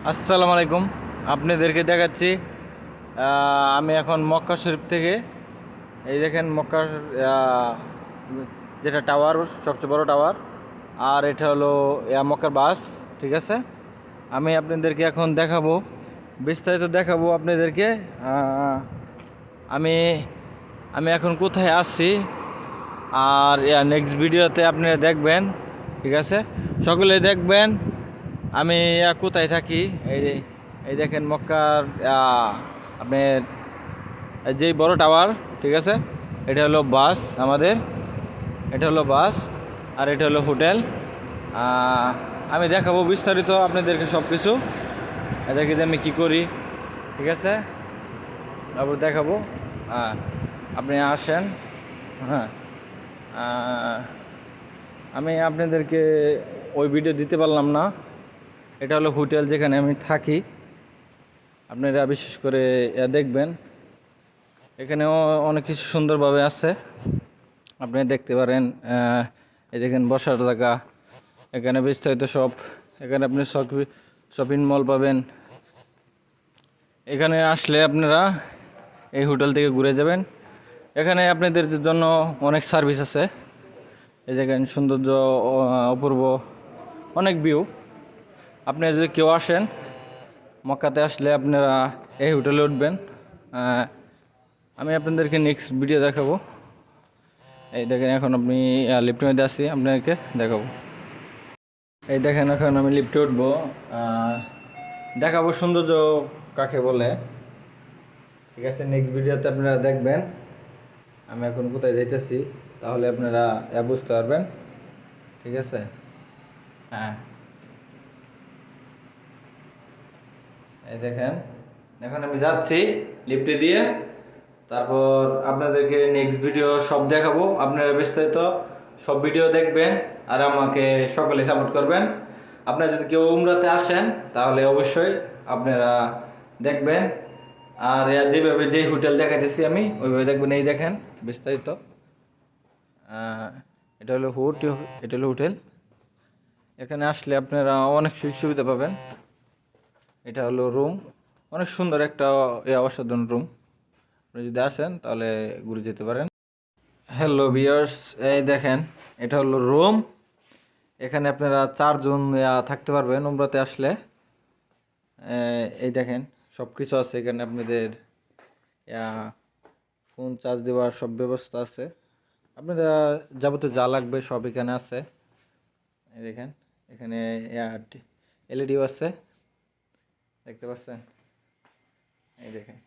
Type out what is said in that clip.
আসসালামু আলাইকুম। আপনাদেরকে দেখাচ্ছি আমি এখন মক্কা শরীফ থেকে। এই দেখেন মক্কার আহ, যেটা টাওয়ার, সবচেয়ে বড় টাওয়ার। আর এটা হলো মক্কার বাস। ঠিক আছে, আমি আপনাদেরকে এখন দেখাবো, বিস্তারিত দেখাবো আপনাদেরকে। আমি আমি এখন কোথায় আসছি, আর নেক্সট ভিডিওতে আপনারা দেখবেন। ঠিক আছে, সকলে দেখবেন আমি কোথায় থাকি। এই এই দেখেন মক্কার আপনার যেই বড় টাওয়ার। ঠিক আছে, এটা হলো বাস আমাদের, এটা হলো বাস, আর এটা হলো হোটেল। আমি দেখাবো বিস্তারিত আপনাদেরকে সব কিছু, এদেরকে যে আমি কী করি। ঠিক আছে, তারপর দেখাবো। হ্যাঁ, আপনি আসেন। হ্যাঁ, আমি আপনাদেরকে ওই ভিডিও দিতে পারলাম না। এটা হলো হোটেল যেখানে আমি থাকি, আপনারা বিশেষ করে দেখবেন। এখানেও অনেক কিছু সুন্দরভাবে আছে, আপনি দেখতে পারেন। এই দেখেন বসার জায়গা, এখানে বিস্তারিত সব। এখানে আপনি শপিং মল পাবেন। এখানে আসলে আপনারা এই হোটেল থেকে ঘুরে যাবেন। এখানে আপনাদের জন্য অনেক সার্ভিস আছে। এই দেখেন সৌন্দর্য, অপূর্ব, অনেক ভিউ। আপনি যদি কেউ আসেন মক্কাতে, আসলে আপনারা এই হোটেলে উঠবেন। আমি আপনাদেরকে নেক্সট ভিডিও দেখাবো। এই দেখেন এখন আপনি লিফটের মধ্যে আছি, আপনাদেরকে দেখাবো। এই দেখেন এখন আমি লিফটে উঠবো, দেখাবো সৌন্দর্য কাকে বলে। ঠিক আছে, নেক্সট ভিডিওতে আপনারা দেখবেন আমি এখন কোথায় যাইতেছি, তাহলে আপনারা বুঝতে পারবেন। ঠিক আছে, হ্যাঁ, এই দেখেন এখন আমি যাচ্ছি লিফটে দিয়ে। তারপর আপনাদেরকে নেক্সট ভিডিও সব দেখাবো, আপনারা বিস্তারিত সব ভিডিও দেখবেন, আর আমাকে সকলে সাপোর্ট করবেন। আপনারা যদি কেউ উমরাতে আসেন তাহলে অবশ্যই আপনারা দেখবেন। আর যেভাবে যে হোটেল দেখাইতেছি আমি ওইভাবে দেখবেন। এই দেখেন বিস্তারিত, এটা হলো এটা হলো হোটেল। এখানে আসলে আপনারা অনেক সুযোগ সুবিধা পাবেন। এটা হলো রুম, অনেক সুন্দর একটা অসাধারণ রুম। আপনি যদি আসেন তাহলে ঘুরে যেতে পারেন। হ্যালো ভিউয়ার্স, এই দেখেন এটা হলো রুম। এখানে আপনারা 4 জন থাকতে পারবেন উমরাতে আসলে। এই দেখেন সব কিছু আছে এখানে, আপনাদের ফোন চার্জ দেওয়ার সব ব্যবস্থা আছে। আপনারা যাবতীয় যা লাগবে সব এখানে আছে। এই দেখেন এখানে এলইডিও আছে, দেখতে পাচ্ছেন। এই দেখেন